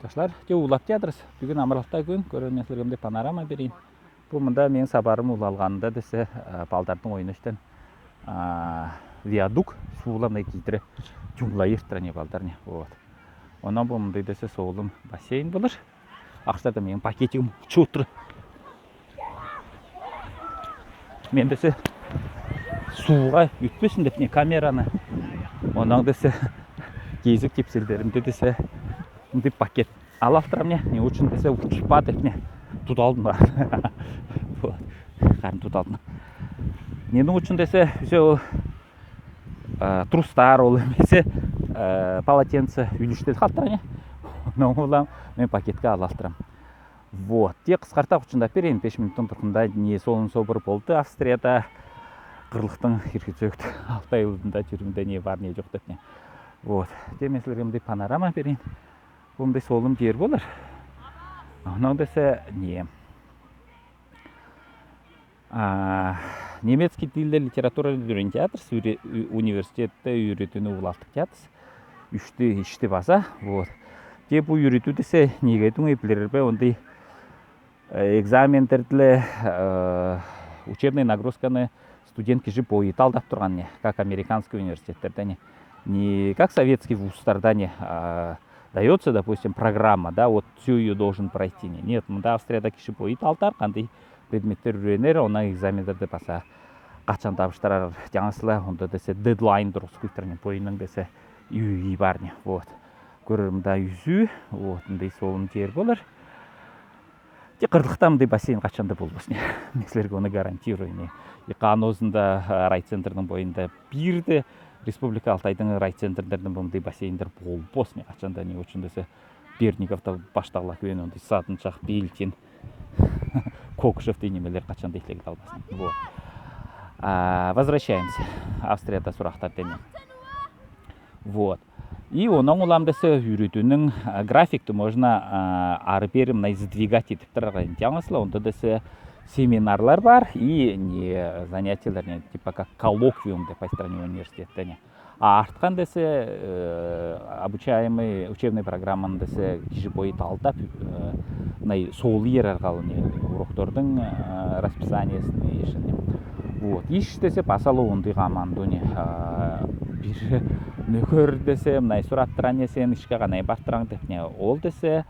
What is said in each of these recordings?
Ташлар, те улап театрыс. Бүгін амырлықта күн, көрерменсілігімде панорама берейін. Бұл мұнда менің сабарым улалғанында десе балдардың ойыны үштен виадук суыламдай кейтірі жүңгіла ертіріне балдарыне. Онан бұл мұндай десе соғылым бассейн болыр. Ақшыларда менің пакетігім чуытыры. Мен десе суға үтпесін деп не камераны. Онан десе кезік кепселдерімде десе мұндай пакет алаптырам не үшін десе ұшпа деп не тұталдым бар. Қарын тұталдым. Ненің үшін десе ол трустар ол емесе полотенце үйліштеді қалттыра не. Олам мен пакетке алаптырам. Те қысқарта құчында берейін 5 минуттың тұрқында не солын собыр болды. Австрияда қырлықтың еркетсөкті 6 айылдында жүрімде не бар не жоқ деп не. Демесілігімде панорама берейін. Бұндай солым жер болыр. Онан десе не немецкий тілді литература үйрен театрс, университетті үйретіні ұлалтық театрс. Үшті баса. Те бұл үйрету десе негедің өйпілербе ондай экзамендерді учебный нагрузканы студент кежі бойы талдап тұрған не, как американский университеттерде не как советский вуздарда не дается, допустим, программа, да, вот всю ее должен пройти. Нет, мұнда Австрияда кеші бойы талтар, қандай предметтер үйренер, ona экзамендерді баса қачан табыштарар жаңасыла, онда десе дедлайн дұрыс күйтіріне бойының десе үйі бар не. Көрірімда үзі, ондай солын жер болыр. Те қырлықтамдай бассейн қачанда болбас не. Меслерге оны гарантирую не. Қанозында райцентрдің бойында бірді Республика Алтайдың райцентрдердің бұндай бассейндер болбос не. Қачанда не үшін десе Берниковта баштағыла күйен ондай Сатыншақ, Белтин, Кокушев дейнемелер қачанда етлегі талбасын. Возвращаемся. Австрияда сұрақтар дене. И оның оламдасы үйретінің графикті можна ары-бері мұнай задвигать етіп тұрған жаңасыла. Онда десе семинарлар бар и занятиялар, типа как коллоквиум деп айстыраны университетте. Артқан десе обучаемый учебный программаны десе кеші бойы талдап сол ер арқалы уроктордың расписаниясын ешіне. Еш десе пасалы ондай қаманды бір нөкөр десе мұнай сұраттыран есен ішке ғанай бақтыран деп не. Ол десе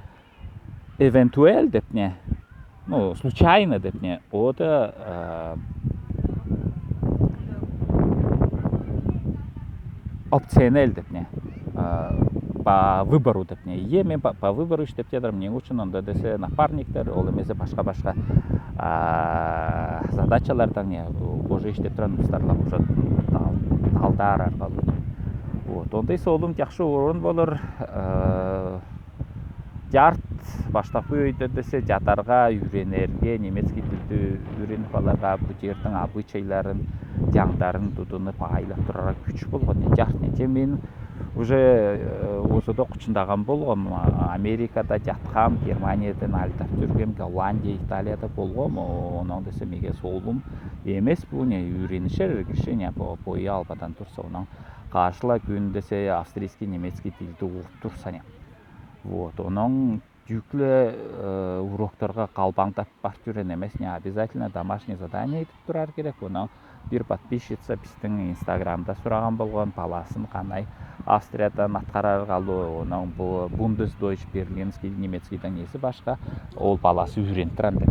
эвентуэль деп не, случайно деп не. Ода опционель деп не, по выбору деп не. Мен по выбору іштеп дедірім не үшін онда десе напарниктер, ол емезе башқа-башқа задачалардан не, уже іштеп тұран ұстарлар уже талдар арқалы. Ондай солым жақшы орын болыр. Жарт баштапы өйді десе жатарға үйренерге, немецкий тілді үйреніп аларға бұл жердің обычайларын, жаңдарын тұтынып айлап тұрара күш болған. Жарт не. Мен уже осыда құчындаған болғым. Америкада жатқам, Германиядан альтап жүргем, Голландия, Италияда болғым. Онан десе меге солым емес бұл не үйренішер кіші бойы албадан тұрса. Онан қаршыла күн десе австрийский, немецкий тілді оқып тұрса не. Оның жүклі уроктарға қалбаңдап бар түрен емес не, обязательно домашний задание етіп тұрар керек. Оның бір подписчица біздің инстаграмда сұраған болған баласын қанай Австриядан атқарар қалу. Оның бұл Бундесдойч, Берлинский, немецкийдің несі башқа, ол баласы үйрен тұран деп.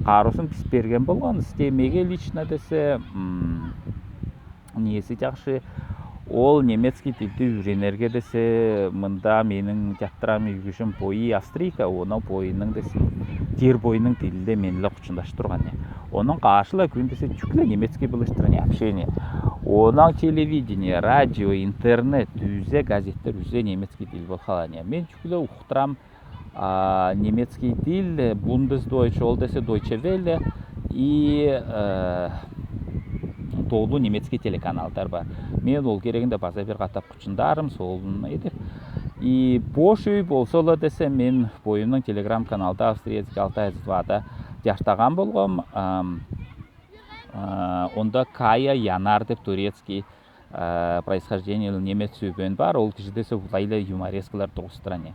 Қарусын біз берген болған, істемеге лично десе несі жақшы. Ол немецкий тілді үйренерге десе мұнда менің жаттырам үйгішім бойы Австрийка, оның бойының десе жер бойының тілінде менілі құчындаш тұрған. Оның қашыла күн десе жүклі немецкий біліштіріне общение. Оның телевидение, радио, интернет, үзе газеттер, үзе немецкий тіл бол қалан. Мен жүклі ұқтырам немецкий тіл, Бундесдойч, ол десе Deutsche Welle и толу немецкий телеканалдар бар. Мен ол керегінде база бір қатап құчындарым, солын едіп. И бош үй болсолы десе, мен бойымның телеграм-каналда Австриецкий Алтай 2-да жаштаған болғым. Онда Кая Янар деп турецкий происхождение немец сөйбен бар. Ол кіші десе ұлайлы юморескалар тоғыстыране.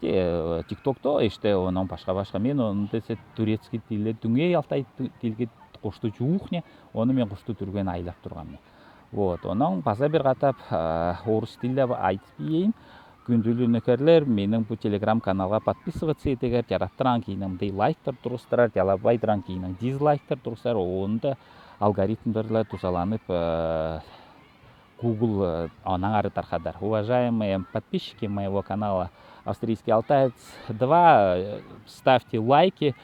тиктокто иште онун башка мен onu десе турецкий тилде дүңей алтай тилге кушту жуухне onu мен кушту түрген айлап турганмын. Вот, онун база бир катап орус тилде айтып ийин. Күндүлүү нөкерлер менин бу телеграм каналга подписываться этегер, жараттыран кийинен мындай лайктар турустурар, жалабайдыран кийинен дизлайктар турустар, онда алгоритмдерle тузаланып Google анан ары таркадар. Уважаемые подписчики моего канала Австрийский Алтаец 2, ставьте лайки,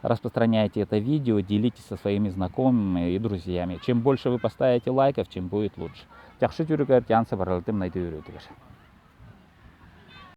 распространяйте это видео, делитесь со своими знакомыми и друзьями. Чем больше вы поставите лайков, тем будет лучше. Жакшы жүрүгөр, жансы барылдым найды үйрөтүгөр.